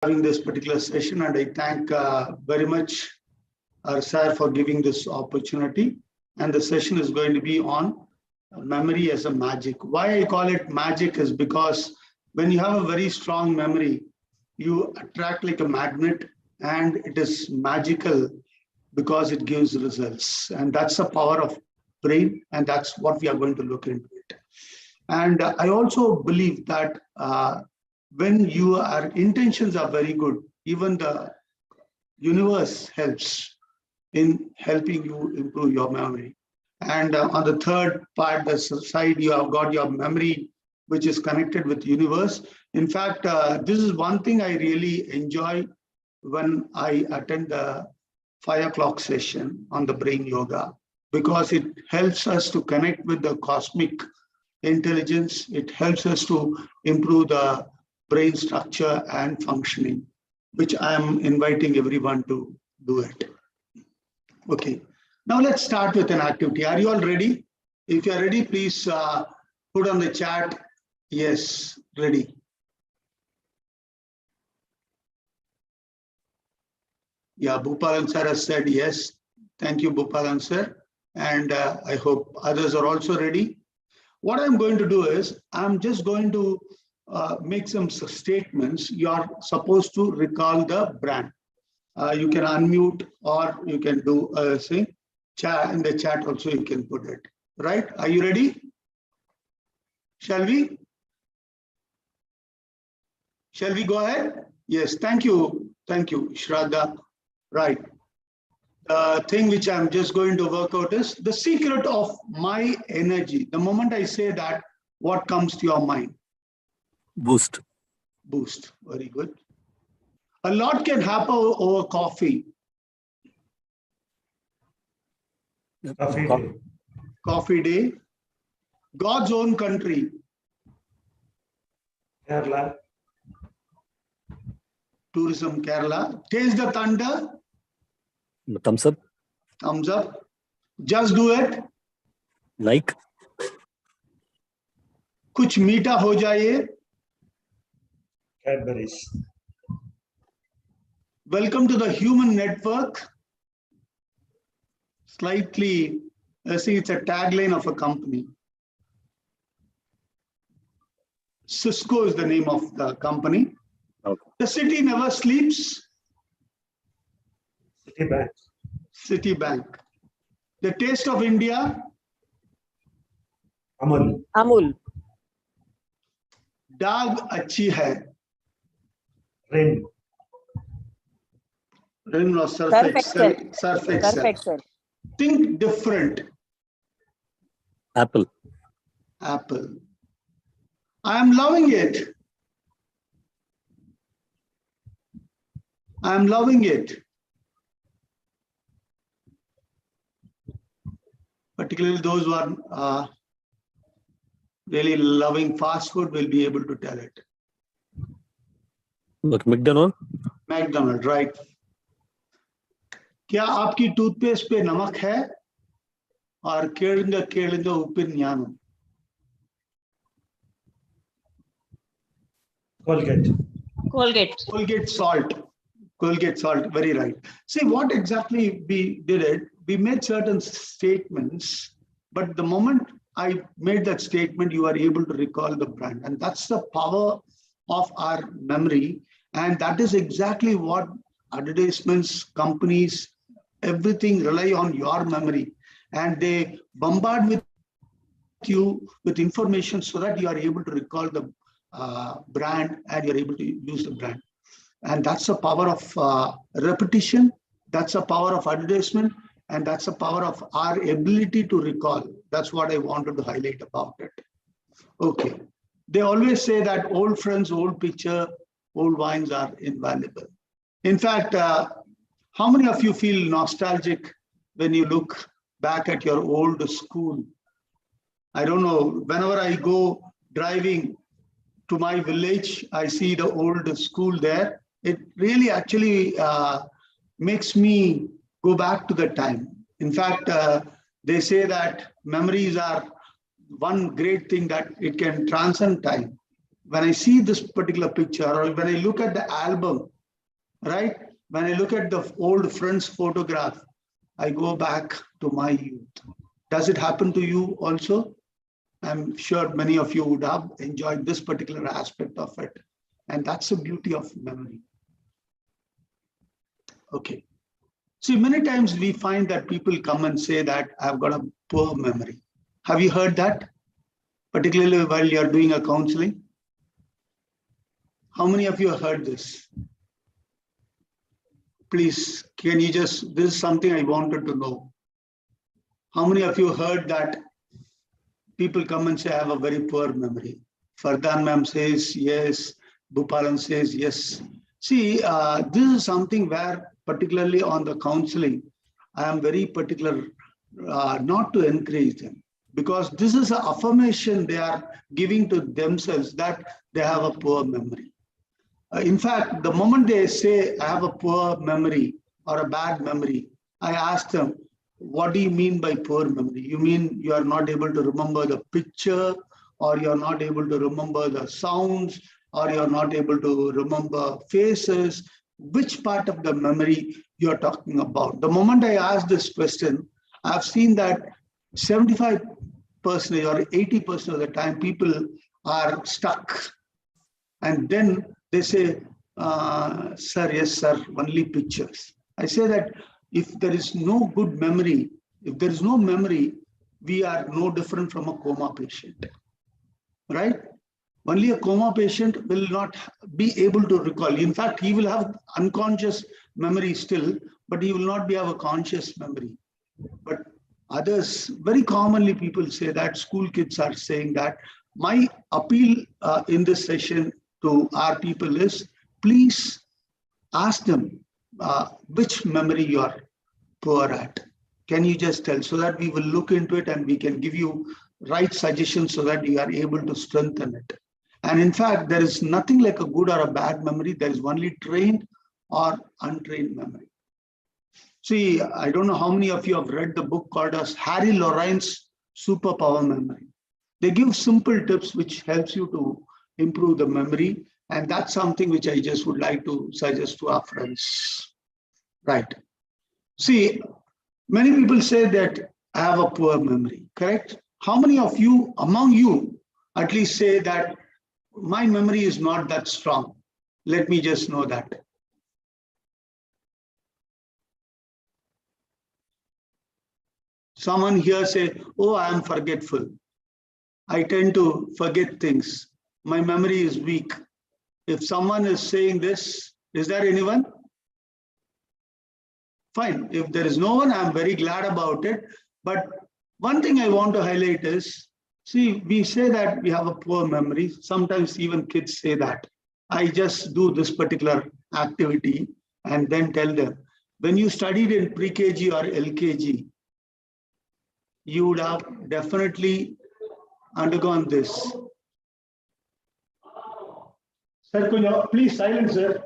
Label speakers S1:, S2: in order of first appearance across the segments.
S1: having this particular session, and I thank very much our sir for giving this opportunity. And the session is going to be on memory as a magic. Why I call it magic is because when you have a very strong memory, you attract like a magnet, and it is magical because it gives results. And that's the power of brain, and that's what we are going to look into it. And I also believe that when your intentions are very good, even the universe helps in helping you improve your memory. And on the third part, the side, you have got your memory, which is connected with universe. In fact, this is one thing I really enjoy when I attend the 5 o'clock session on the brain yoga, because it helps us to connect with the cosmic intelligence. It helps us to improve the brain structure and functioning, which I am inviting everyone to do it. Okay, now let's start with an activity. Are you all ready? If you are ready, please put on the chat, yes, ready. Yeah, Bhupalan sir has said yes. Thank you, Bhupalan sir. And I hope others are also ready. What I'm going to do is, I'm just going to make some statements. You are supposed to recall the brand. You can unmute, or you can do a thing. Chat in the chat also you can put it. Right? Are you ready? Shall we? Shall we go ahead? Yes. Thank you. Thank you, Shraddha. Right. The thing which I'm just going to work out is the secret of my energy. The moment I say that, what comes to your mind?
S2: Boost.
S1: Boost. Very good. A lot can happen over coffee.
S3: Coffee day.
S1: Coffee day. God's own country.
S3: Kerala.
S1: Tourism, Kerala. Taste the thunder.
S2: Thumbs up.
S1: Thumbs up. Just do it.
S2: Like.
S1: कुछ मीठा हो जाए.
S3: Cadbury's.
S1: Welcome to the human network. Slightly, I see it's a tagline of a company. Cisco is the name of the company.
S2: Okay.
S1: The city never sleeps.
S3: Citibank.
S1: Citibank. The taste of India.
S3: Amul.
S4: Amul.
S1: Daag achhi hai.
S3: Rin.
S1: Rin or surf
S4: Surf
S1: excel.
S4: excel.
S1: Surf
S4: Surf
S1: excel.
S4: excel.
S1: Think different.
S2: Apple.
S1: Apple. I am loving it. I am loving it. Particularly those who are really loving fast food will be able to tell it.
S2: Look, McDonald.
S1: McDonald, right. क्या आपकी toothpaste पे नमक है? और केळंगा उप्पिन ஞானம்.
S3: Colgate.
S4: Colgate.
S1: Colgate salt. Colgate salt, very right. See, what exactly we did it, we made certain statements, but the moment I made that statement, you are able to recall the brand. And that's the power of our memory. And that is exactly what advertisements, companies, everything rely on your memory. And they bombard with you with information so that you are able to recall the brand, and you're able to use the brand. And that's the power of repetition. That's the power of advertisement. And that's the power of our ability to recall. That's what I wanted to highlight about it. Okay. They always say that old friends, old picture, old wines are invaluable. In fact, how many of you feel nostalgic when you look back at your old school? I don't know, whenever I go driving to my village, I see the old school there. It really actually makes me go back to the time. In fact, they say that memories are one great thing, that it can transcend time. when I see this particular picture, or when I look at the album, right? When I look at the old friend's photograph, I go back to my youth. Does it happen to you also? I'm sure many of you would have enjoyed this particular aspect of it. And that's the beauty of memory. Okay. See, many times we find that people come and say that I've got a poor memory. Have you heard that? Particularly while you're doing a counseling? How many of you have heard this? Please, can you just, this is something I wanted to know. How many of you heard that people come and say, I have a very poor memory? Fardhan ma'am says yes, Bhupalan says yes. See, this is something where, particularly on the counseling, I am very particular not to encourage them, because this is an affirmation they are giving to themselves that they have a poor memory. In fact, the moment they say, I have a poor memory or a bad memory, I ask them, what do you mean by poor memory? You mean you are not able to remember the picture, or you're not able to remember the sounds, or you're not able to remember faces? Which part of the memory you're talking about? The moment I ask this question, I've seen that 75% or 80% of the time people are stuck. And then they say, sir, yes, sir, only pictures. I say that if there is no good memory, if there is no memory, we are no different from a coma patient, right? Only a coma patient will not be able to recall. In fact, he will have unconscious memory still, but he will not have a conscious memory. But others, very commonly people say that, school kids are saying that. My appeal in this session to our people is, please ask them which memory you are poor at. Can you just tell, so that we will look into it and we can give you right suggestions so that you are able to strengthen it. And in fact, there is nothing like a good or a bad memory. There is only trained or untrained memory. See, I don't know how many of you have read the book called as Harry Lorayne's Superpower Memory. They give simple tips which helps you to improve the memory. And that's something which I just would like to suggest to our friends. Right. See, many people say that I have a poor memory, correct? How many of you, among you, at least say that my memory is not that strong? Let me just know that. Someone here say, oh, I am forgetful. I tend to forget things. My memory is weak. If someone is saying this, is there anyone? Fine. If there is no one, I'm very glad about it. But one thing I want to highlight is, see, we say that we have a poor memory. Sometimes even kids say that. I just do this particular activity and then tell them, when you studied in pre-KG or LKG, you would have definitely undergone this. Sir, could you please silence, sir?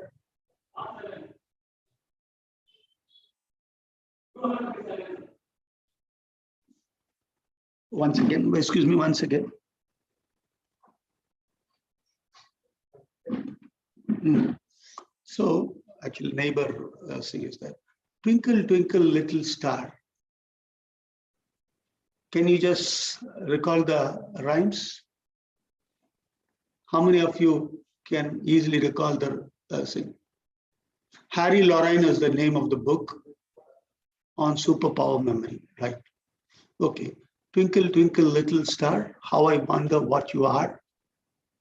S1: Once again, excuse me once again. So actually neighbor says that, twinkle, twinkle, little star. Can you just recall the rhymes? How many of you can easily recall the thing? Harry Lorayne is the name of the book on superpower memory, right? Okay. Twinkle, twinkle, little star, how I wonder what you are,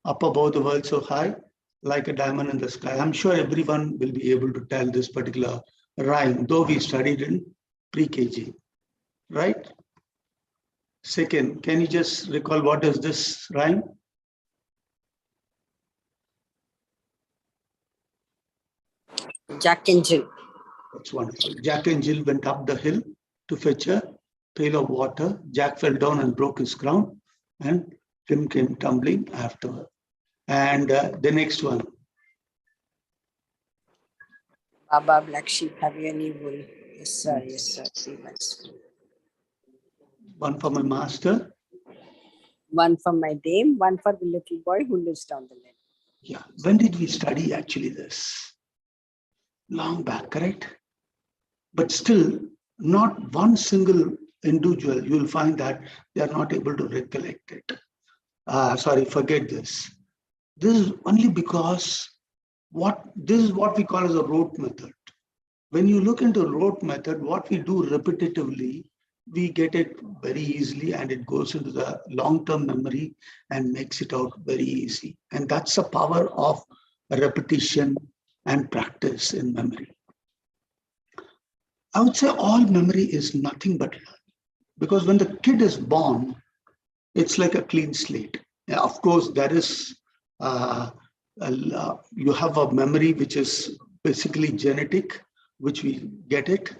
S1: up above the world so high, like a diamond in the sky. I'm sure everyone will be able to tell this particular rhyme, though we studied in pre-KG, right? Second, can you just recall what is this rhyme?
S4: Jack and Jill.
S1: That's wonderful. Jack and Jill went up the hill to fetch a pail of water. Jack fell down and broke his crown, and Jim came tumbling after. And the next one.
S4: Baba, black sheep, have you any wool? Yes, sir. Yes, sir. 3 months.
S1: One for my master.
S4: One for my dame, one for the little boy who lives down the lane.
S1: Yeah. When did we study actually this? Long back, correct? But still, not one single individual, you will find that they are not able to recollect it. Forget this. This is only because this is what we call as a rote method. When you look into rote method, what we do repetitively, we get it very easily and it goes into the long-term memory and makes it out very easy. And that's the power of repetition and practice in memory. I would say all memory is nothing but learning, because when the kid is born, it's like a clean slate. Yeah, of course, there is, you have a memory which is basically genetic, which we get it.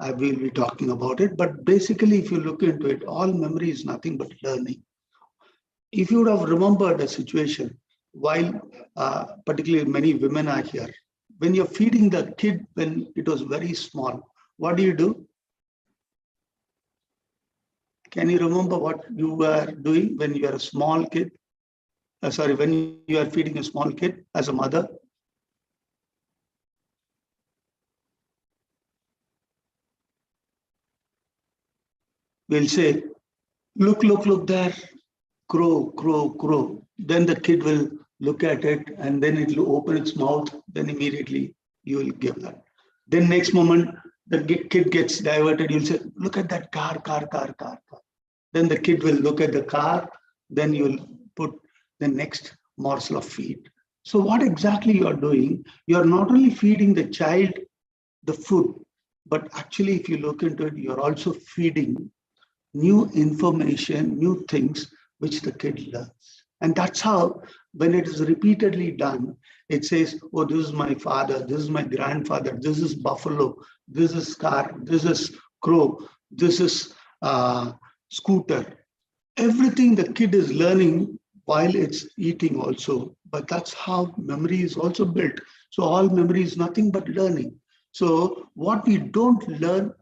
S1: I will be talking about it. But basically, if you look into it, all memory is nothing but learning. If you would have remembered a situation while, particularly many women are here, when you're feeding the kid when it was very small, what do? Can you remember what you were doing when you were a small kid? When you are feeding a small kid as a mother? We'll say, look there, crow, crow, crow. Then the kid will look at it and then it will open its mouth. Then immediately you will give that. Then next moment, the kid gets diverted. You'll say, look at that car. Then the kid will look at the car. Then you'll put the next morsel of feed. So what exactly you are doing, you are not only feeding the child the food, but actually if you look into it, you're also feeding new information, new things, which the kid learns. And that's how, when it is repeatedly done, it says, oh, this is my father, this is my grandfather, this is buffalo, this is car, this is crow, this is scooter. Everything the kid is learning while it's eating also. But that's how memory is also built. So all memory is nothing but learning. So what we don't learn,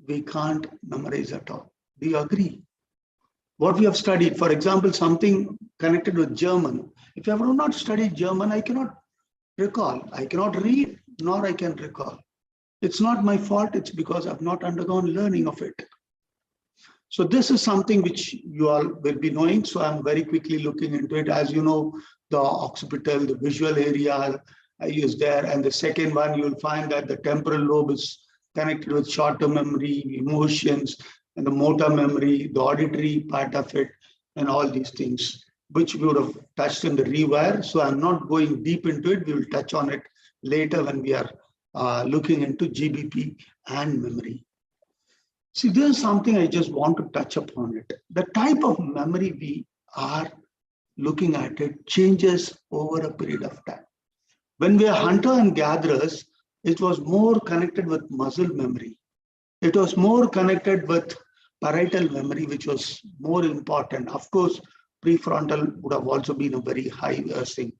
S1: we can't memorize at all. Do you agree? What we have studied, for example, something connected with German. If I have not studied German, I cannot recall. I cannot read, nor I can recall. It's not my fault. It's because I've not undergone learning of it. So this is something which you all will be knowing. So I'm very quickly looking into it. As you know, the occipital, the visual area is there. And the second one, you'll find that the temporal lobe is connected with short-term memory, emotions, and the motor memory, the auditory part of it, and all these things, which we would have touched in the rewire. So I'm not going deep into it. We will touch on it later when we are looking into GBP and memory. See, this is something I just want to touch upon it. The type of memory we are looking at it changes over a period of time. When we are hunter and gatherers, it was more connected with muscle memory. It was more connected with parietal memory, which was more important. Of course, prefrontal would have also been a very high thing.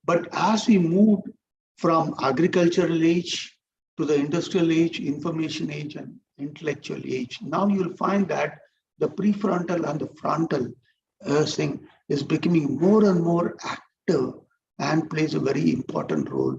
S1: But as we moved from agricultural age to the industrial age, information age, and intellectual age, now you'll find that the prefrontal and the frontal thing is becoming more and more active and plays a very important role,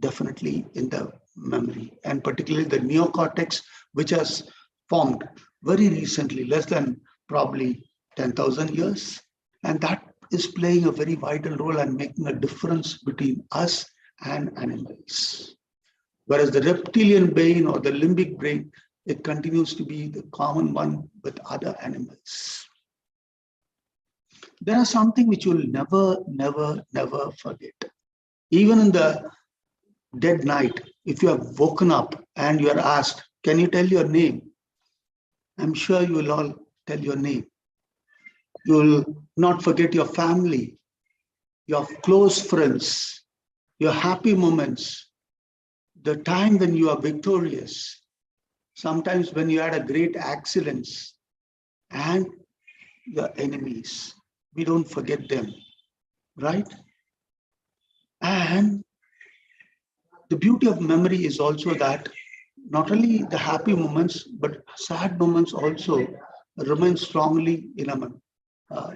S1: definitely, in the memory, and particularly the neocortex, which has formed very recently, less than probably 10,000 years. And that is playing a very vital role and making a difference between us and animals. Whereas the reptilian brain or the limbic brain, it continues to be the common one with other animals. There is something which you'll never forget. Even in the dead night, if you have woken up and you are asked, can you tell your name? I'm sure you will all tell your name. You will not forget your family, your close friends, your happy moments, the time when you are victorious, sometimes when you had a great accidents, and your enemies. We don't forget them, right? And the beauty of memory is also that not only the happy moments, but sad moments also remain strongly in a memory.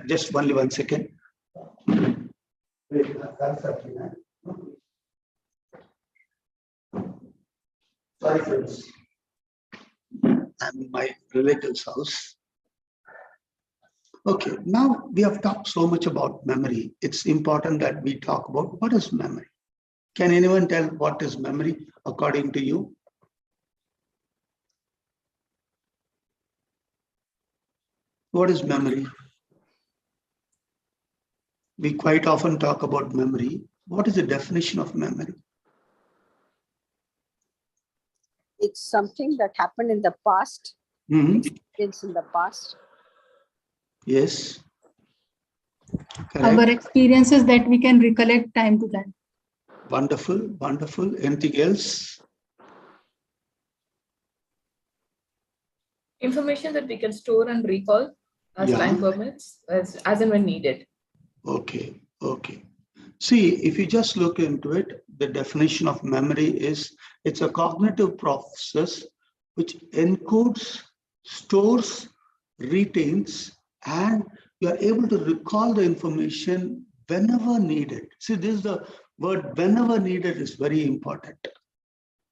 S1: Just only 1 second. Sorry, friends. I'm in my relative's house. Okay, now we have talked so much about memory. It's important that we talk about what is memory. Can anyone tell what is memory according to you? What is memory? We quite often talk about memory. What is the definition of memory?
S4: It's something that happened in the past, experience in the past.
S1: Yes.
S5: Our
S1: Correct.
S5: experiences that we can recollect time to time.
S1: Wonderful, wonderful. Anything else?
S6: Information that we can store and recall as
S1: Yeah.
S6: time permits, as and when needed.
S1: Okay, okay. See, if you just look into it, the definition of memory is it's a cognitive process which encodes, stores, retains, and you are able to recall the information whenever needed. See, this is the word whenever needed is very important.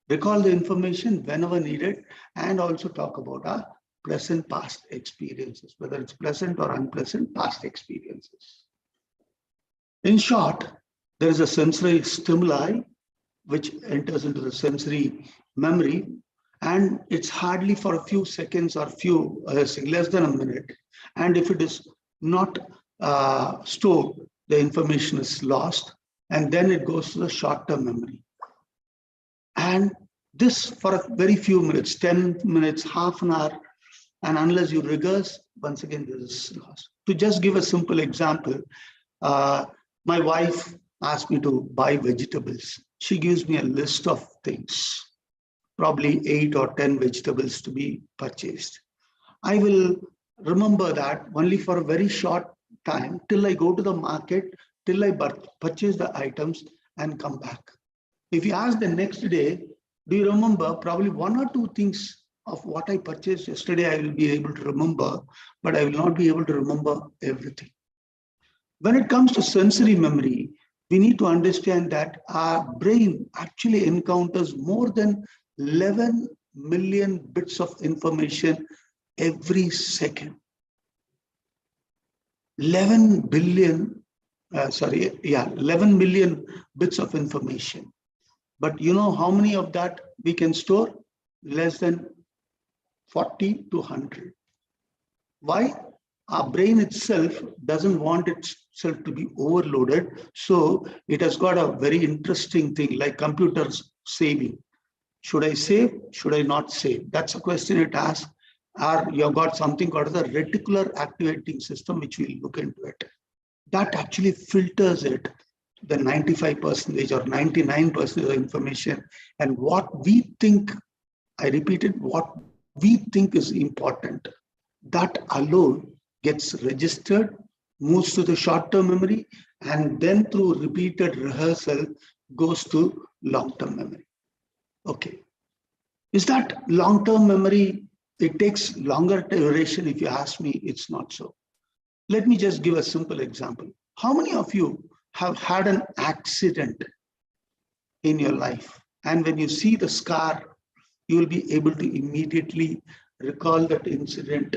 S1: Recall the information whenever needed and also talk about our present past experiences, whether it's pleasant or unpleasant past experiences. In short, there is a sensory stimuli which enters into the sensory memory, and it's hardly for a few seconds or less than a minute. And if it is not stored, the information is lost, and then it goes to the short-term memory. And this for a very few minutes, 10 minutes, half an hour, and unless you regress, once again, this is lost. To just give a simple example, my wife asked me to buy vegetables. She gives me a list of things, probably 8 or 10 vegetables to be purchased. I will remember that only for a very short time till I go to the market, till I purchase the items and come back. If you ask the next day, do you remember? Probably 1 or 2 things of what I purchased yesterday, I will be able to remember, but I will not be able to remember everything. When it comes to sensory memory, we need to understand that our brain actually encounters more than 11 million bits of information every second. 11 million bits of information. But you know how many of that we can store? Less than 40 to 100. Why? Our brain itself doesn't want itself to be overloaded. So it has got a very interesting thing like computers saving. Should I save? Should I not save? That's a question it asks. Or you've got something called the reticular activating system, which we'll look into it. That actually filters it, the 95% or 99% of the information. And what we think, I repeat it, what we think is important, that alone gets registered, moves to the short-term memory, and then through repeated rehearsal goes to long-term memory. Okay. Is that long-term memory? It takes longer duration. If you ask me, it's not so. Let me just give a simple example. How many of you have had an accident in your life? And when you see the scar, you will be able to immediately recall that incident,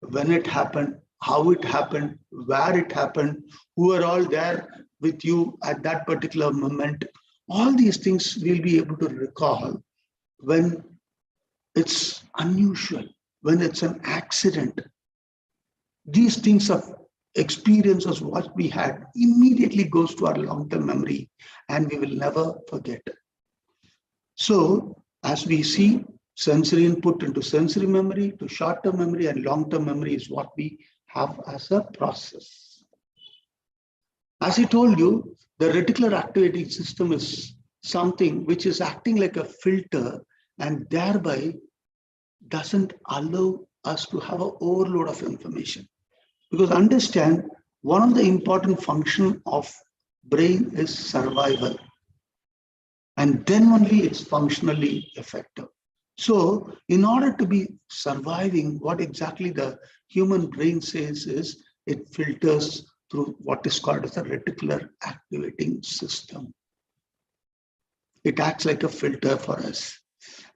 S1: when it happened, how it happened, where it happened, who are all there with you at that particular moment. All these things we'll be able to recall when it's unusual, when it's an accident. These things of experiences, what we had, immediately goes to our long-term memory, and we will never forget. So as we see, sensory input into sensory memory, to short-term memory, and long-term memory is what we have as a process. As I told you, the reticular activating system is something which is acting like a filter and thereby doesn't allow us to have an overload of information. Because understand, one of the important functions of brain is survival. And then only it's functionally effective. So in order to be surviving, what exactly the human brain says is it filters through what is called as a reticular activating system. It acts like a filter for us.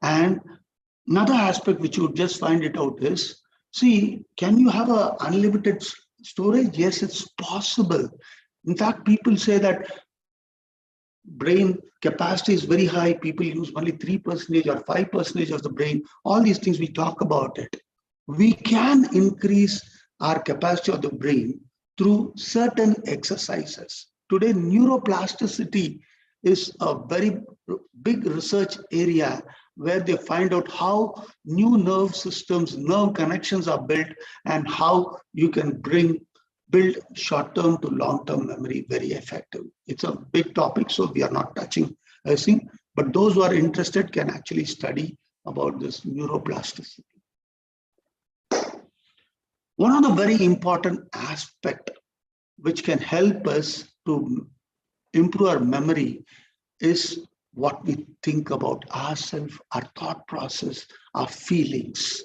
S1: And another aspect which you would just find it out is, see, can you have an unlimited storage? Yes, it's possible. In fact, people say that brain capacity is very high. People use only 3% or 5% of the brain. All these things, we talk about it. We can increase our capacity of the brain through certain exercises. Today, neuroplasticity is a very big research area where they find out how new nerve systems, nerve connections are built, and how you can build short-term to long-term memory very effective. It's a big topic, so we are not touching everything, but those who are interested can actually study about this neuroplasticity. One of the very important aspects which can help us to improve our memory is what we think about ourselves, our thought process, our feelings.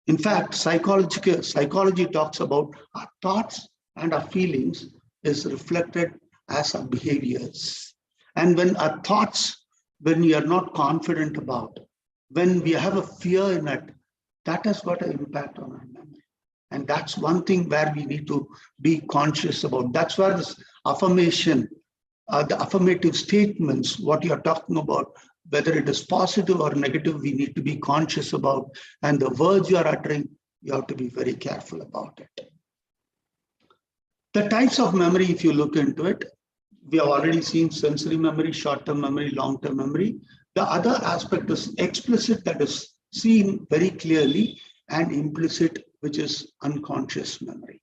S1: In fact, psychology talks about our thoughts and our feelings is reflected as our behaviors. And when our thoughts, when we are not confident about, when we have a fear in it, that has got an impact on our memory. And that's one thing where we need to be conscious about. That's where this affirmation, the affirmative statements, what you're talking about, whether it is positive or negative, we need to be conscious about. And the words you are uttering, you have to be very careful about it. The types of memory, if you look into it, we have already seen sensory memory, short-term memory, long-term memory. The other aspect is explicit, that is seen very clearly, and implicit, which is unconscious memory.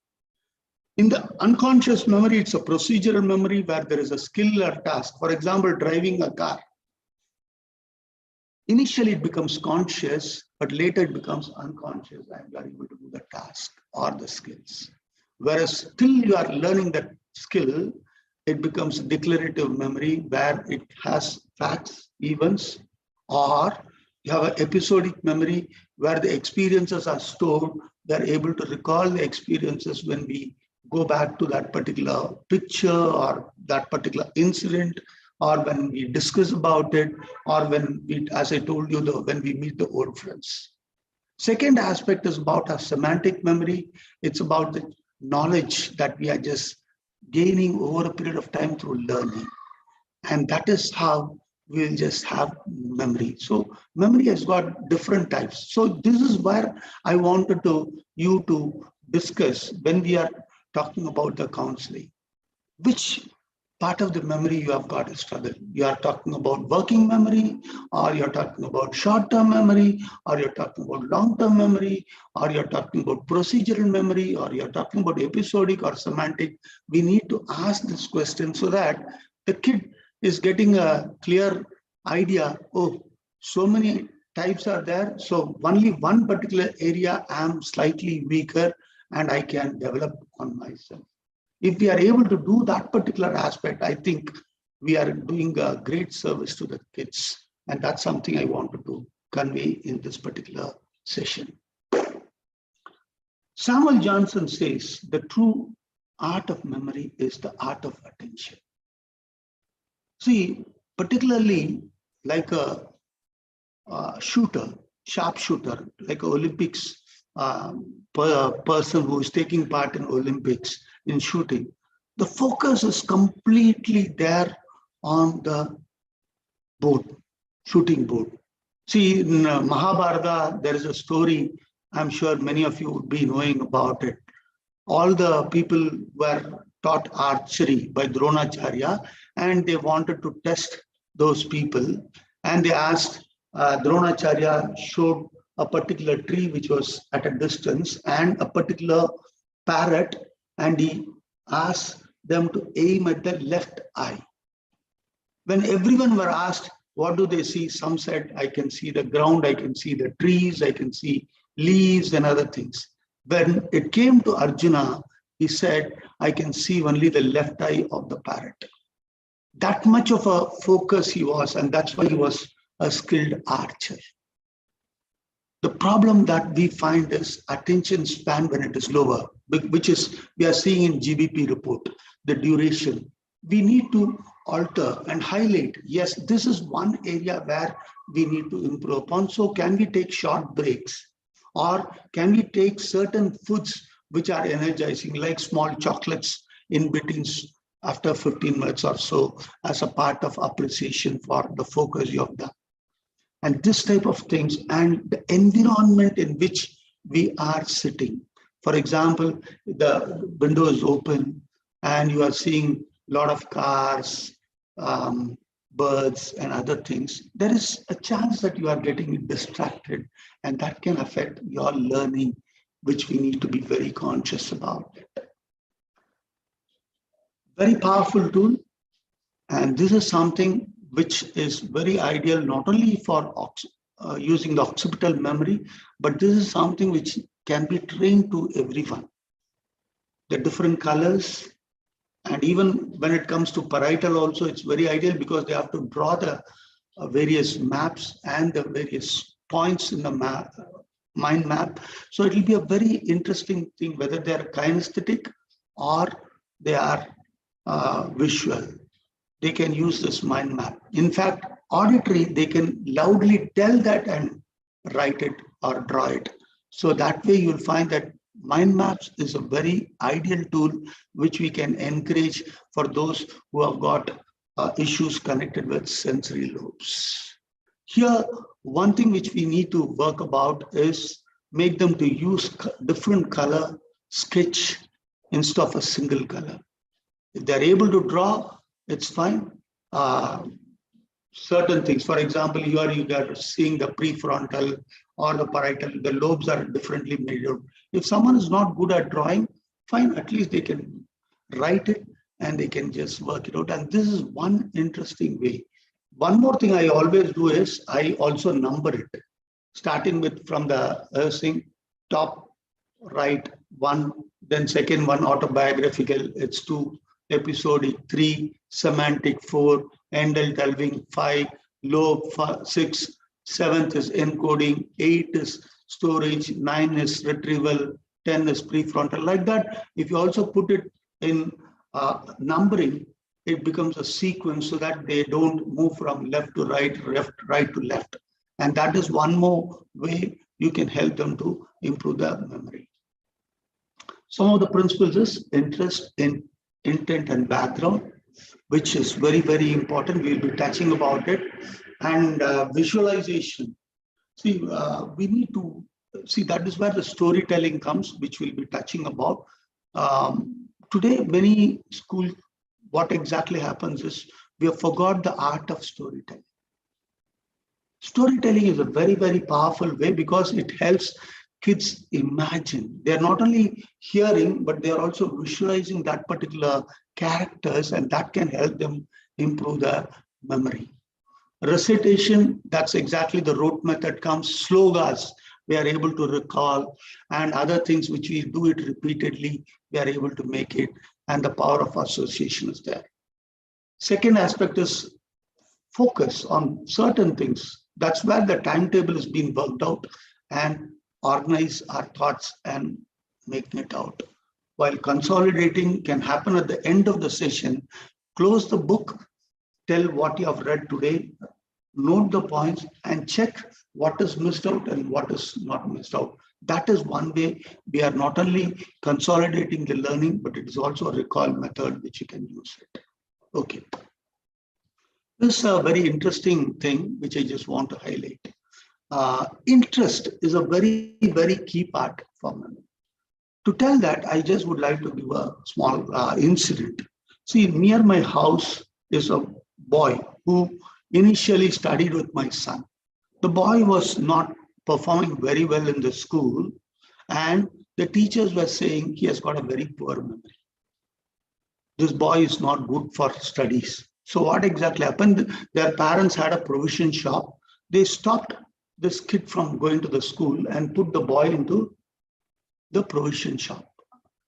S1: In the unconscious memory, it's a procedural memory where there is a skill or task. For example, driving a car. Initially, it becomes conscious, but later it becomes unconscious and you are able to do the task or the skills. Whereas till you are learning that skill, it becomes declarative memory where it has facts, events, or you have an episodic memory where the experiences are stored. They are able to recall the experiences when we go back to that particular picture or that particular incident, or when we discuss about it, or when we, as I told you, when we meet the old friends. Second aspect is about our semantic memory. It's about the knowledge that we are just gaining over a period of time through learning. And that is how we'll just have memory. So memory has got different types. So this is where I wanted you to discuss when we are talking about the counseling. Which part of the memory you have got a struggle? You are talking about working memory, or you're talking about short-term memory, or you're talking about long-term memory, or you're talking about procedural memory, or you're talking about episodic or semantic. We need to ask this question so that the kid is getting a clear idea. Oh, so many types are there. So only one particular area I'm slightly weaker and I can develop on myself. If we are able to do that particular aspect, I think we are doing a great service to the kids. And that's something I wanted to convey in this particular session. Samuel Johnson says the true art of memory is the art of attention. See, particularly like a sharpshooter, like an Olympics person who is taking part in Olympics in shooting, the focus is completely there on the board, shooting board. See, in Mahabharata, there is a story, I'm sure many of you would be knowing about it. All the people were taught archery by Dronacharya, and they wanted to test those people. And they asked, Dronacharya showed a particular tree which was at a distance and a particular parrot, and he asked them to aim at the left eye. When everyone were asked, what do they see? Some said, I can see the ground, I can see the trees, I can see leaves and other things. When it came to Arjuna, he said, I can see only the left eye of the parrot. That much of a focus he was, and that's why he was a skilled archer. The problem that we find is attention span when it is lower. which is we are seeing in GBP report, the duration. We need to alter and highlight, yes, this is one area where we need to improve upon. So can we take short breaks, or can we take certain foods which are energizing, like small chocolates in between after 15 minutes or so, as a part of appreciation for the focus you have done. And this type of things, and the environment in which we are sitting. For example, the window is open and you are seeing a lot of cars, birds and other things. There is a chance that you are getting distracted, and that can affect your learning, which we need to be very conscious about. Very powerful tool. And this is something which is very ideal, not only for using the occipital memory, but this is something which can be trained to everyone. The different colors, and even when it comes to parietal also, it's very ideal because they have to draw the various maps and the various points in the map, mind map. So it will be a very interesting thing, whether they are kinesthetic or they are visual. They can use this mind map. In fact, auditory, they can loudly tell that and write it or draw it. So that way you'll find that mind maps is a very ideal tool which we can encourage for those who have got issues connected with sensory lobes. Here, one thing which we need to work about is make them to use different color sketch instead of a single color. If they're able to draw, it's fine. Certain things, for example, you are seeing the prefrontal or the parietal, the lobes are differently measured. If someone is not good at drawing, fine, at least they can write it and they can just work it out. And this is one interesting way. One more thing I always do is I also number it, starting with from the top right 1, then second one autobiographical, it's 2, episodic 3, semantic 4, endal delving 5, lobe 6, 7th is encoding, 8 is storage, 9 is retrieval, 10 is prefrontal. Like that, if you also put it in numbering, it becomes a sequence so that they don't move from left to right, right to left. And that is one more way you can help them to improve their memory. Some of the principles is interest in intent and background, which is very, very important. We'll be touching about it. And visualization. See, we need to see that is where the storytelling comes, which we'll be touching about. Today, many schools, what exactly happens is we have forgot the art of storytelling. Storytelling is a very, very powerful way because it helps kids imagine. They're not only hearing, but they're also visualizing that particular characters, and that can help them improve their memory. Recitation, that's exactly the rote method comes. Slogas, we are able to recall, and other things which we do it repeatedly, we are able to make it, and the power of association is there. Second aspect is focus on certain things. That's where the timetable is being worked out and organize our thoughts and making it out. While consolidating can happen at the end of the session, close the book, tell what you have read today, note the points, and check what is missed out and what is not missed out. That is one way we are not only consolidating the learning, but it is also a recall method which you can use it. Okay. This is a very interesting thing which I just want to highlight. Interest is a very, very key part for memory. To tell that, I just would like to give a small incident. See, near my house is a boy who initially studied with my son. The boy was not performing very well in the school, and the teachers were saying he has got a very poor memory. This boy is not good for studies. So what exactly happened? Their parents had a provision shop. They stopped this kid from going to the school and put the boy into the provision shop.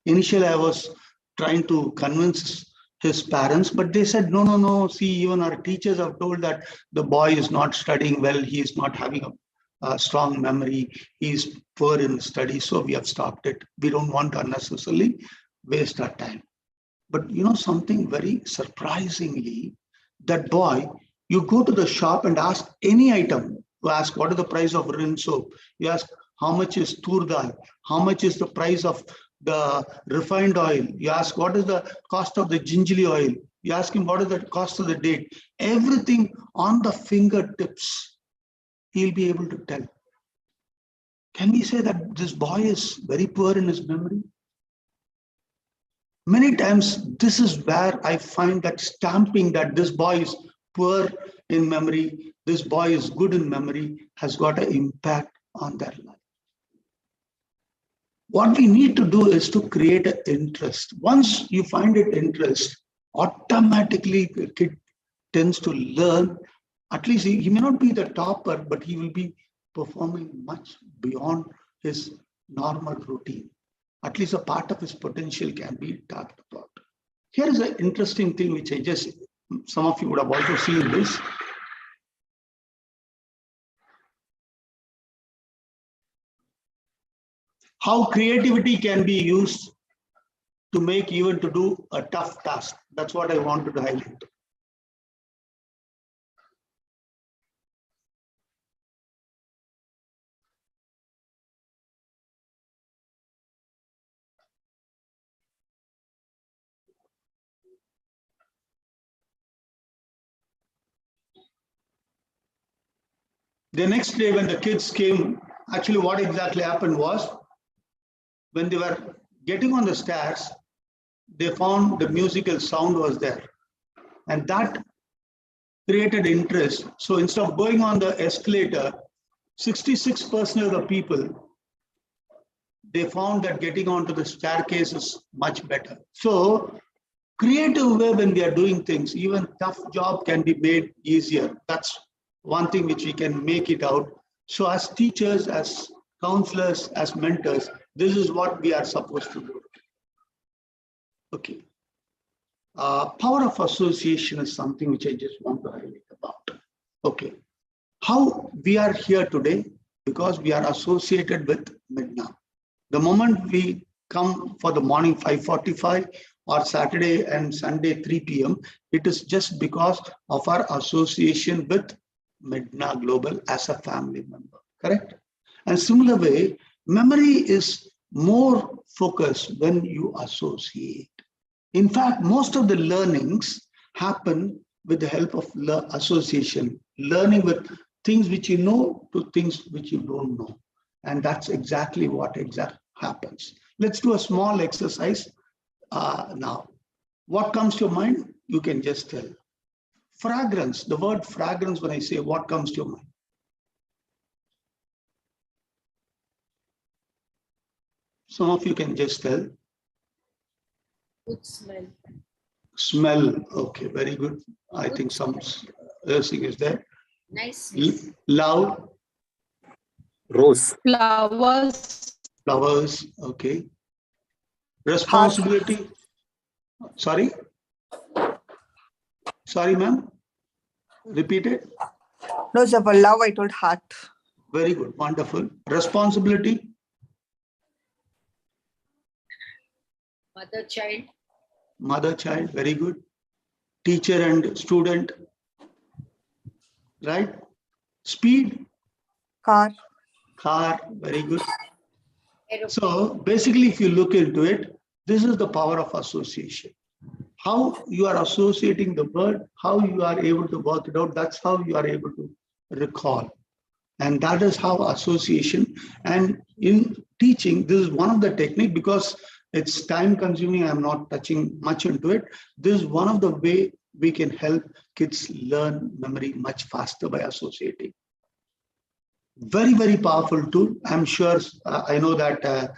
S1: Initially, I was trying to convince his parents, but they said, no, no, no. See, even our teachers have told that the boy is not studying well. He is not having a strong memory, he's poor in study, so we have stopped it. We don't want to unnecessarily waste our time. But you know something very surprisingly, that boy, you go to the shop and ask any item. You ask what is the price of rinse soap. You ask how much is tur dal, how much is the price of the refined oil. You ask what is the cost of the gingerly oil. You ask him what is the cost of the date. Everything on the fingertips, he'll be able to tell. Can we say that this boy is very poor in his memory? Many times, this is where I find that stamping that this boy is poor in memory, this boy is good in memory, has got an impact on their life. What we need to do is to create an interest. Once you find it interest, automatically the kid tends to learn. At least he may not be the topper, but he will be performing much beyond his normal routine. At least a part of his potential can be tapped about. Here is an interesting thing which some of you would have also seen this. How creativity can be used to make even to do a tough task. That's what I wanted to highlight. The next day when the kids came, actually what exactly happened was, when they were getting on the stairs, they found the musical sound was there. And that created interest. So instead of going on the escalator, 66% of the people, they found that getting onto the staircase is much better. So creative way when we are doing things, even tough job can be made easier. That's one thing which we can make it out. So as teachers, as counselors, as mentors, this is what we are supposed to do. Okay. Power of association is something which I just want to highlight about. Okay. How we are here today, because we are associated with MiDNA. The moment we come for the morning 5:45 or Saturday and Sunday 3 p.m., it is just because of our association with MiDNA Global as a family member, correct? And similar way, memory is more focused when you associate. In fact, most of the learnings happen with the help of association, learning with things which you know to things which you don't know. And that's exactly what happens. Let's do a small exercise now. What comes to your mind? You can just tell. Fragrance, the word fragrance, when I say, what comes to your mind? Some of you can just tell.
S6: Good smell.
S1: Smell, okay, very good. I think some thing is there.
S4: Nice.
S1: Love.
S2: Rose.
S5: Flowers.
S1: Flowers, okay. Responsibility. Sorry? Sorry, ma'am. Repeat it.
S7: No, sir, for love, I told heart.
S1: Very good, wonderful. Responsibility.
S4: Mother, child.
S1: Mother, child, very good. Teacher and student. Right? Speed.
S7: Car.
S1: Car, very good.
S4: Aeroplane.
S1: So basically, if you look into it, this is the power of association. How you are associating the word, how you are able to work it out, that's how you are able to recall. And that is how association, and in teaching, this is one of the technique, because it's time consuming, I'm not touching much into it. This is one of the way we can help kids learn memory much faster by associating. Very, very powerful tool. I'm sure, I know that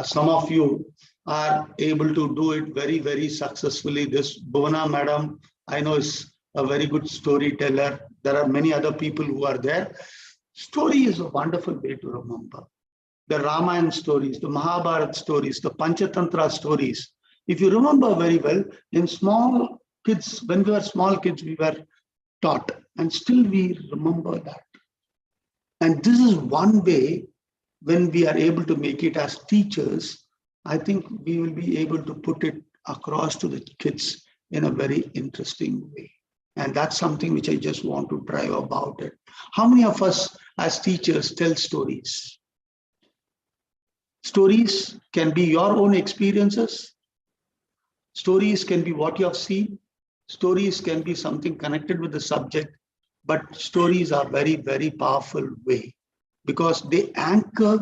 S1: some of you are able to do it very, very successfully. This Bhuvana madam, I know, is a very good storyteller. There are many other people who are there. Story is a wonderful way to remember. The Ramayana stories, the Mahabharata stories, the Panchatantra stories. If you remember very well, in small kids, when we were small kids, we were taught, and still we remember that. And this is one way when we are able to make it as teachers, I think we will be able to put it across to the kids in a very interesting way. And that's something which I just want to drive about it. How many of us as teachers tell stories? Stories can be your own experiences. Stories can be what you have seen. Stories can be something connected with the subject, but stories are very, very powerful way because they anchor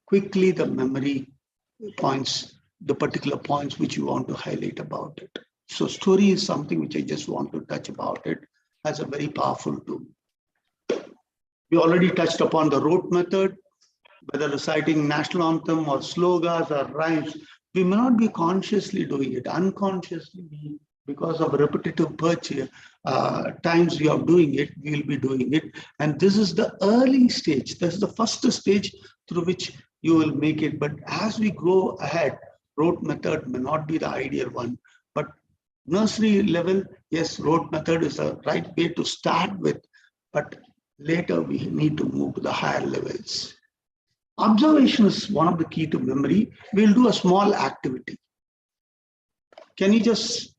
S1: quickly the memory points, the particular points which you want to highlight about it. So story is something which I just want to touch about it as a very powerful tool. We already touched upon the rote method, whether reciting national anthem or slogans or rhymes. We may not be consciously doing it, unconsciously, because of repetitive times we are doing it, we will be doing it. And this is the early stage. This is the first stage through which you will make it. But as we go ahead, rote method may not be the ideal one. But nursery level, yes, rote method is the right way to start with. But later we need to move to the higher levels. Observation is one of the key to memory. We'll do a small activity. Can you just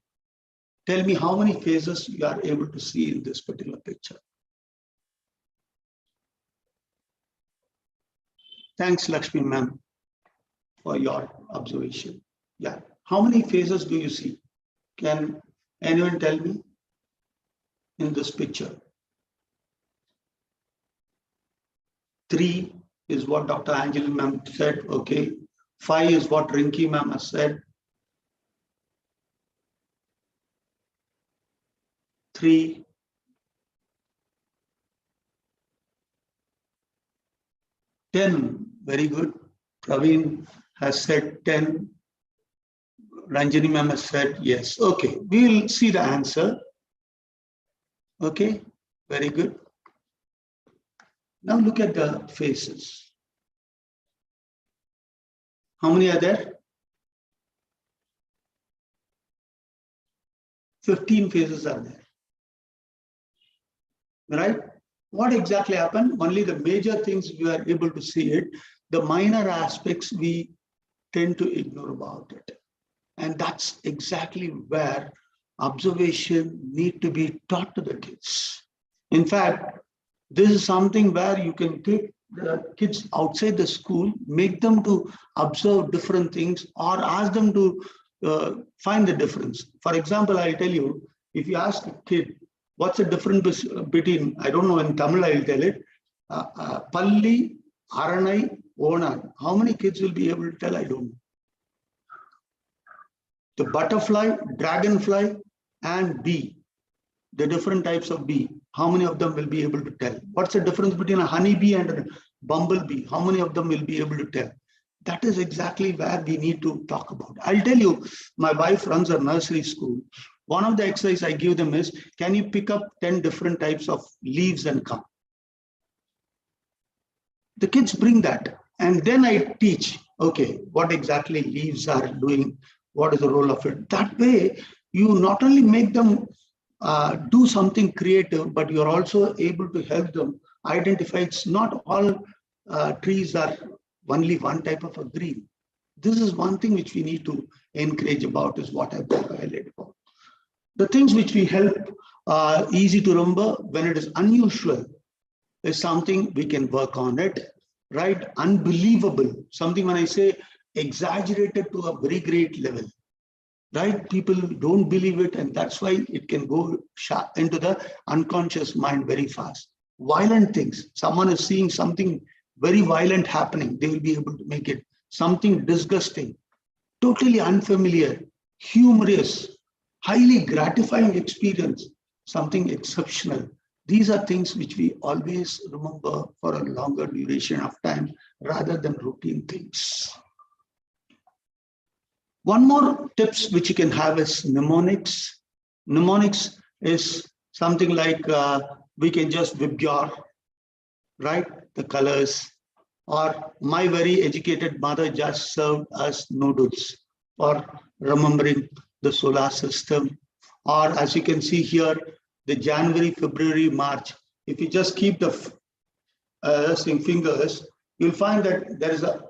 S1: tell me how many phases you are able to see in this particular picture? Thanks, Lakshmi ma'am, for your observation. Yeah. How many phases do you see? Can anyone tell me in this picture? 3 is what Dr. Anjali ma'am said. Okay. 5 is what Rinki ma'am has said. 3. 10. Very good. Praveen has said 10. Ranjani ma'am has said yes. Okay. We will see the answer. Okay. Very good. Now look at the faces. How many are there? 15 faces are there. Right? What exactly happened? Only the major things we are able to see it. The minor aspects we tend to ignore about it. And that's exactly where observation need to be taught to the kids. In fact, this is something where you can take the kids outside the school, make them to observe different things or ask them to find the difference. For example, I'll tell you, if you ask a kid, what's the difference between, I don't know in Tamil, I'll tell it, Palli, Aranai, Onan. How many kids will be able to tell? I don't know. The butterfly, dragonfly, and bee, the different types of bee, how many of them will be able to tell? What's the difference between a honeybee and a bumblebee? How many of them will be able to tell? That is exactly where we need to talk about. I'll tell you, my wife runs a nursery school. One of the exercises I give them is, can you pick up 10 different types of leaves and come? The kids bring that. And then I teach, okay, what exactly leaves are doing, what is the role of it. That way, you not only make them do something creative, but you're also able to help them identify it's not all trees are only one type of a green. This is one thing which we need to encourage about is what I've highlighted about. The things which we help easy to remember when it is unusual is something we can work on it, right? Unbelievable, something when I say exaggerated to a very great level, right? People don't believe it, and that's why it can go into the unconscious mind very fast. Violent things, someone is seeing something very violent happening, they will be able to make it something disgusting, totally unfamiliar, humorous, highly gratifying experience, something exceptional. These are things which we always remember for a longer duration of time rather than routine things. One more tips which you can have is mnemonics. Mnemonics is something like we can just Vibgyor, right? The colors, or my very educated mother just served us noodles, or remembering the solar system, or as you can see here, the January, February, March. If you just keep the seeing fingers, you'll find that there is a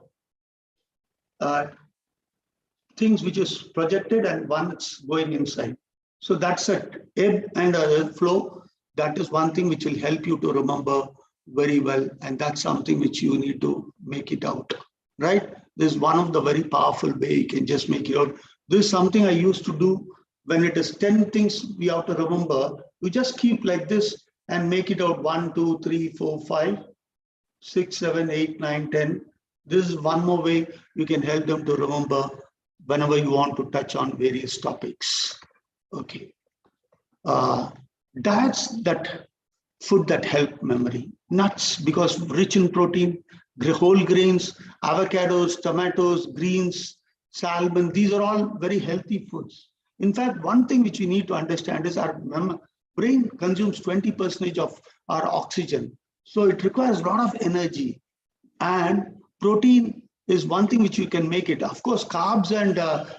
S1: things which is projected and one that's going inside. So that's a ebb and a flow. That is one thing which will help you to remember very well. And that's something which you need to make it out, right? This is one of the very powerful way you can just make it out. This is something I used to do when it is 10 things we have to remember. You just keep like this and make it out 1, 2, 3, 4, 5, 6, 7, 8, 9, 10. This is one more way you can help them to remember whenever you want to touch on various topics. Okay. Diets that food that help memory. Nuts, because rich in protein, whole grains, avocados, tomatoes, greens, salmon, these are all very healthy foods. In fact, one thing which we need to understand is our brain consumes 20% of our oxygen. So it requires a lot of energy, and protein is one thing which you can make it. Of course, carbs and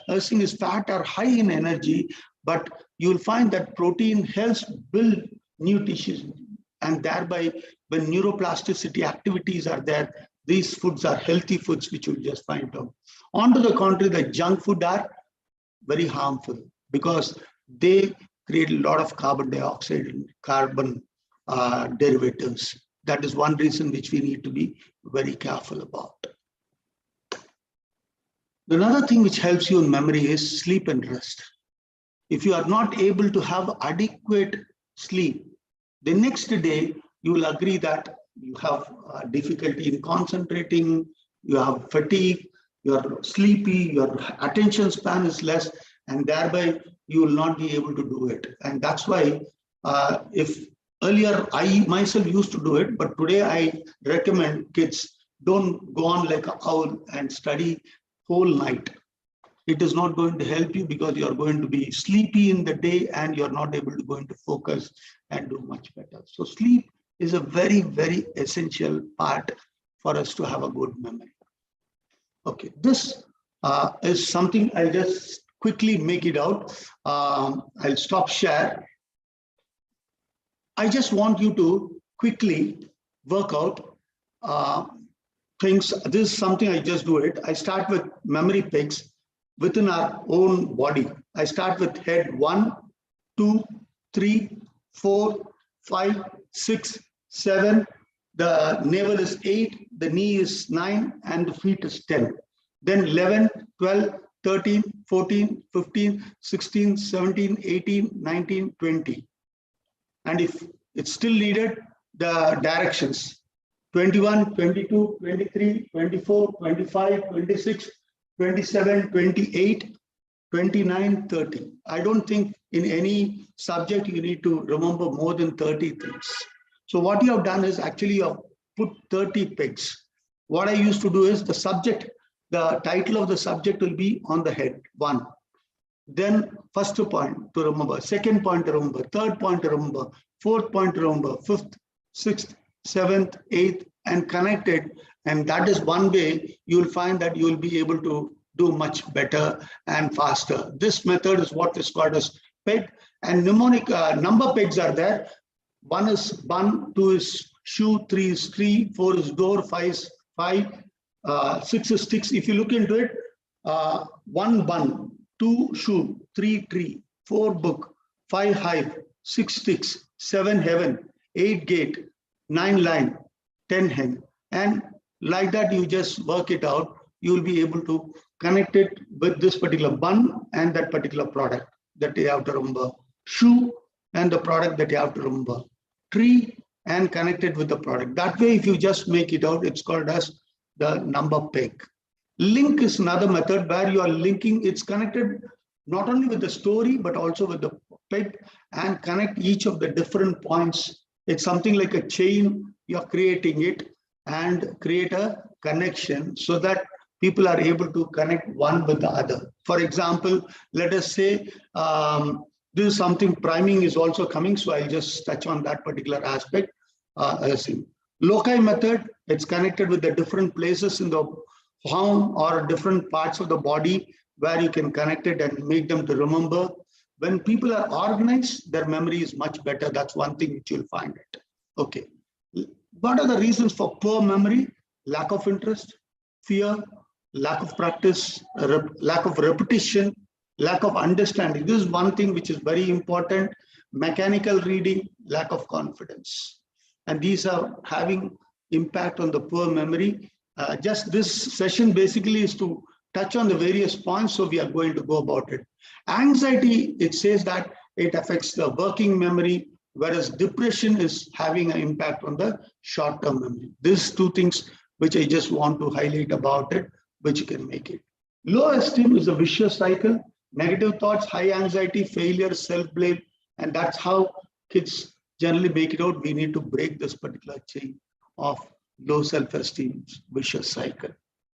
S1: everything is fat are high in energy, but you'll find that protein helps build new tissues, and thereby when neuroplasticity activities are there, these foods are healthy foods which you'll just find out. On to the contrary, the junk food are very harmful because they create a lot of carbon dioxide and carbon derivatives. That is one reason which we need to be very careful about. Another thing which helps you in memory is sleep and rest. If you are not able to have adequate sleep, the next day you will agree that you have difficulty in concentrating, you have fatigue, you are sleepy, your attention span is less, and thereby you will not be able to do it. And that's why if earlier I myself used to do it, but today I recommend kids don't go on like an owl and study whole night. It is not going to help you because you are going to be sleepy in the day and you're not able to go into focus and do much better. So sleep is a very, very essential part for us to have a good memory. Okay, this is something I'll just quickly make it out. I'll stop share. I just want you to quickly work out things. This is something I just do it. I start with memory pegs within our own body. I start with head 1, 2, 3, 4, 5, 6, 7. The navel is 8, the knee is 9, and the feet is 10. Then 11, 12, 13, 14, 15, 16, 17, 18, 19, 20. And if it's still needed, the directions 21, 22, 23, 24, 25, 26, 27, 28, 29, 30. I don't think in any subject you need to remember more than 30 things. So what you have done is actually you have put 30 pegs. What I used to do is the subject, the title of the subject will be on the head, 1. Then first point to remember, second point to remember, third point to remember, fourth point to remember, fifth, sixth, seventh, eighth, and connected. And that is one way you will find that you will be able to do much better and faster. This method is what is called as peg, and mnemonic number pegs are there. 1 is bun, 2 is shoe, 3 is tree, 4 is door, 5 is 5, 6 is sticks. If you look into it, 1 bun, 2 shoe, 3 tree, 4 book, 5 hive, 6 sticks, 7 heaven, 8 gate, 9 line, 10 hen. And like that, you just work it out. You will be able to connect it with this particular bun and that particular product that you have to remember. Shoe and the product that you have to remember. Tree and connect it with the product. That way, if you just make it out, it's called as the number peg. Link is another method where you are linking. It's connected not only with the story, but also with the peg, and connect each of the different points. It's something like a chain. You're creating it and create a connection so that people are able to connect one with the other. For example, let us say this is something priming is also coming. So I'll just touch on that particular aspect. Loci method, it's connected with the different places in the arm or different parts of the body where you can connect it and make them to remember. When people are organized, their memory is much better. That's one thing which you'll find it. Okay. What are the reasons for poor memory? Lack of interest, fear, lack of practice, lack of repetition, lack of understanding. This is one thing which is very important. Mechanical reading, lack of confidence. And these are having impact on the poor memory. Just this session basically is to touch on the various points, so we are going to go about it. Anxiety, it says that it affects the working memory, whereas depression is having an impact on the short-term memory. These two things which I just want to highlight about it, which can make it. Low esteem is a vicious cycle. Negative thoughts, high anxiety, failure, self-blame, and that's how kids generally make it out. We need to break this particular chain of low self-esteem vicious cycle.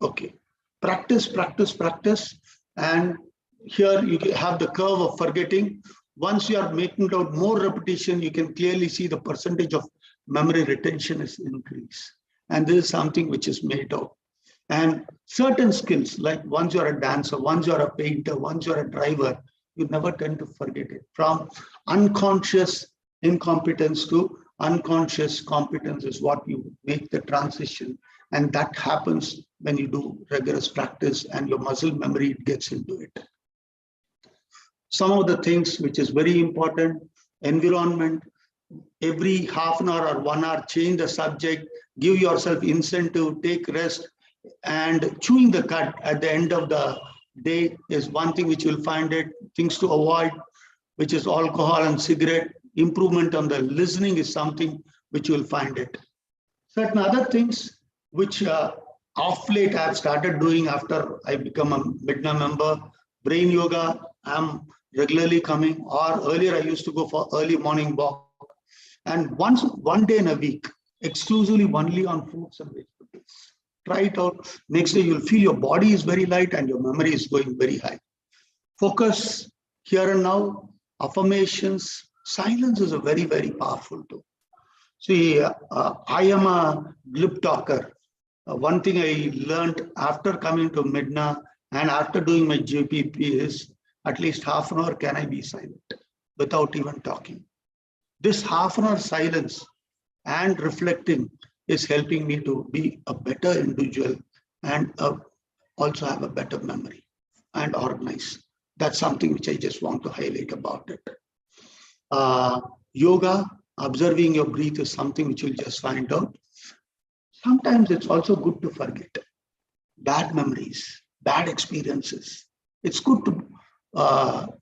S1: Okay, practice, practice, practice. And here you have the curve of forgetting. Once you are making it out more repetition, you can clearly see the percentage of memory retention is increased. And this is something which is made out. And certain skills, like once you're a dancer, once you're a painter, once you're a driver, you never tend to forget it. From unconscious incompetence to unconscious competence is what you make the transition. And that happens when you do rigorous practice and your muscle memory gets into it. Some of the things which is very important: environment. Every half an hour or 1 hour, change the subject, give yourself incentive, take rest. And chewing the cud at the end of the day is one thing which you'll find it. Things to avoid, which is alcohol and cigarette. Improvement on the listening is something which you'll find it. Certain other things which off late I have started doing after I become a MiDNA member. Brain yoga, I'm regularly coming, or earlier I used to go for early morning walk. And one day in a week, exclusively only on fruits and vegetables. Try it out. Next day, you'll feel your body is very light and your memory is going very high. Focus here and now, affirmations. Silence is a very, very powerful tool. See, I am a glib talker. One thing I learned after coming to MiDNA and after doing my JPP is at least half an hour can I be silent without even talking. This half an hour silence and reflecting is helping me to be a better individual and also have a better memory and organize. That's something which I just want to highlight about it. Yoga, observing your breath is something which you'll just find out. Sometimes it's also good to forget bad memories, bad experiences. It's good to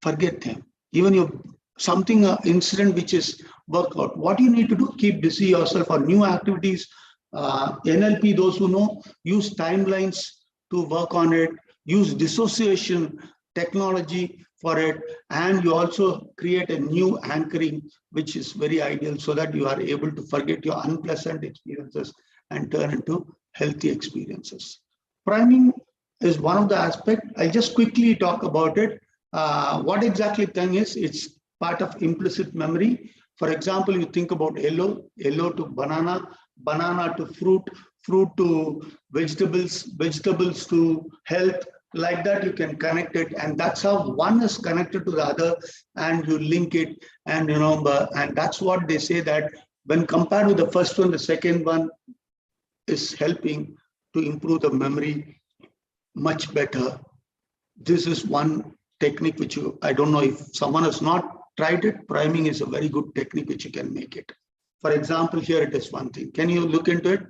S1: forget them. Even something incident which is work out. What you need to do, keep busy yourself for new activities. NLP, those who know, use timelines to work on it, use dissociation technology for it, and you also create a new anchoring, which is very ideal so that you are able to forget your unpleasant experiences and turn into healthy experiences. Priming is one of the aspects. I'll just quickly talk about it. What exactly thing is, it's part of implicit memory. For example, you think about yellow to banana, banana to fruit, fruit to vegetables, vegetables to health. Like that, you can connect it, and that's how one is connected to the other, and you link it. And and that's what they say, that when compared with the first one, the second one is helping to improve the memory much better. This is one technique which I don't know if someone has not tried it. Priming is a very good technique which you can make it. For example, here it is one thing. Can you look into it?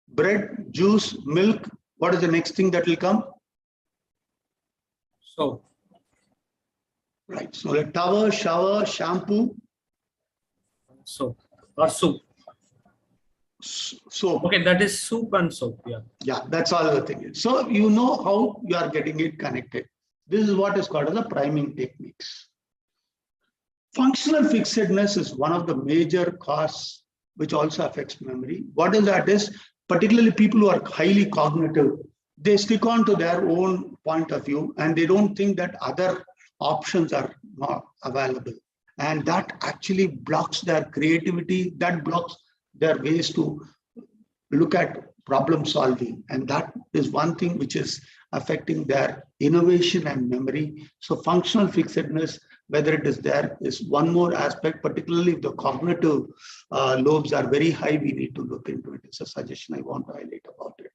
S1: Bread, juice, milk. What is the next thing that will come?
S8: Soap.
S1: Right. So like towel, shower, shampoo.
S8: Soap or soup.
S1: Soap.
S8: Okay, that is soup and soap. Yeah.
S1: Yeah, that's all the thing is. So you know how you are getting it connected. This is what is called as the priming techniques. Functional fixedness is one of the major causes which also affects memory. What is that is, particularly people who are highly cognitive, they stick on to their own point of view and they don't think that other options are not available. And that actually blocks their creativity, that blocks their ways to look at problem solving. And that is one thing which is affecting their innovation and memory. So functional fixedness whether it is there is one more aspect, particularly if the cognitive lobes are very high, we need to look into it. It's a suggestion I want to highlight about it.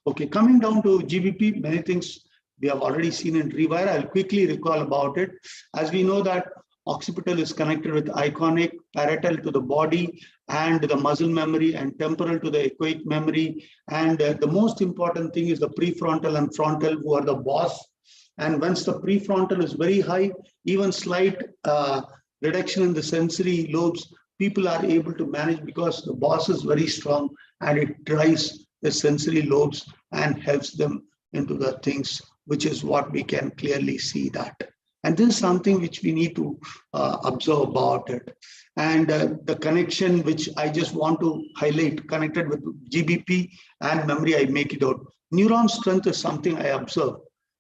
S1: Okay, coming down to GBP, many things we have already seen in rewire. I'll quickly recall about it. As we know that occipital is connected with iconic, parietal to the body and the muscle memory, and temporal to the echoic memory. And the most important thing is the prefrontal and frontal, who are the boss. And once the prefrontal is very high, even slight reduction in the sensory lobes, people are able to manage because the boss is very strong and it drives the sensory lobes and helps them into the things, which is what we can clearly see that. And this is something which we need to observe about it. And the connection which I just want to highlight, connected with GBP and memory, I make it out. Neuron strength is something I observe.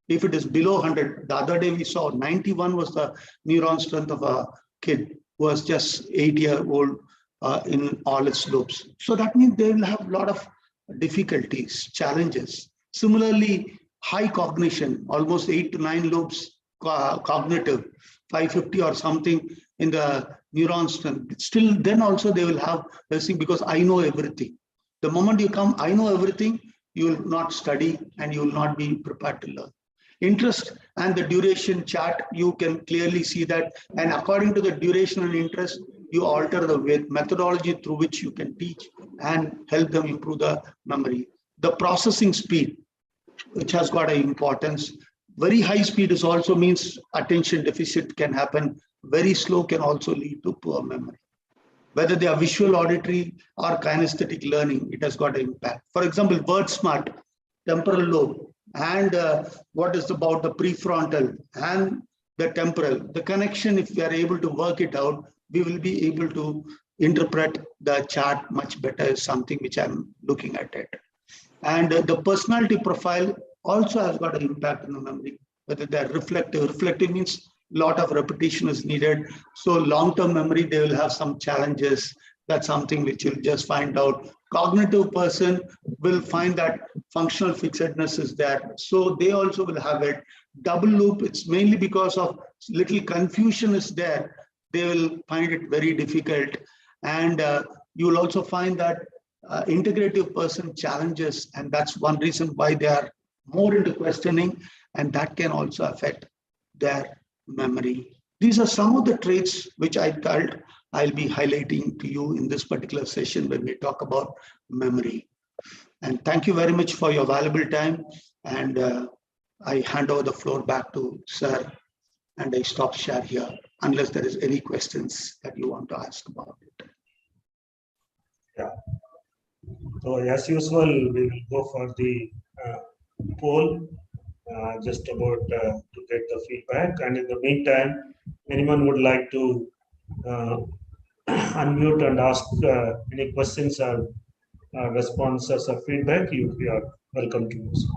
S1: If it is below 100, the other day we saw 91 was the neuron strength of a kid who was just 8-year-old in all its lobes. So that means they will have a lot of difficulties, challenges. Similarly, high cognition, almost 8 to 9 lobes cognitive, 550 or something in the neuron strength. Still, then also they will have this thing because I know everything. The moment you come, I know everything, you will not study and you will not be prepared to learn. Interest and the duration chart, you can clearly see that. And according to the duration and interest, you alter the methodology through which you can teach and help them improve the memory. The processing speed, which has got an importance. Very high speed is also means attention deficit can happen. Very slow can also lead to poor memory. Whether they are visual, auditory, or kinesthetic learning, it has got an impact. For example, word smart, temporal lobe, and what is about the prefrontal and the temporal. The connection, if we are able to work it out, we will be able to interpret the chart much better, is something which I'm looking at it. And the personality profile also has got an impact on the memory, whether they're reflective. Reflective means a lot of repetition is needed. So long-term memory, they will have some challenges. That's something which you'll just find out. Cognitive person will find that functional fixedness is there. So they also will have it. Double loop, it's mainly because of little confusion is there. They will find it very difficult. And you will also find that integrative person challenges, and that's one reason why they are more into questioning, and that can also affect their memory. These are some of the traits which I felt I'll be highlighting to you in this particular session when we talk about memory. And thank you very much for your valuable time. And I hand over the floor back to Sir, and I stop share here, unless there is any questions that you want to ask about it.
S3: Yeah. So as usual, we will go for the poll just about to get the feedback. And in the meantime, anyone would like to unmute and ask any questions or responses or feedback, you are welcome to use.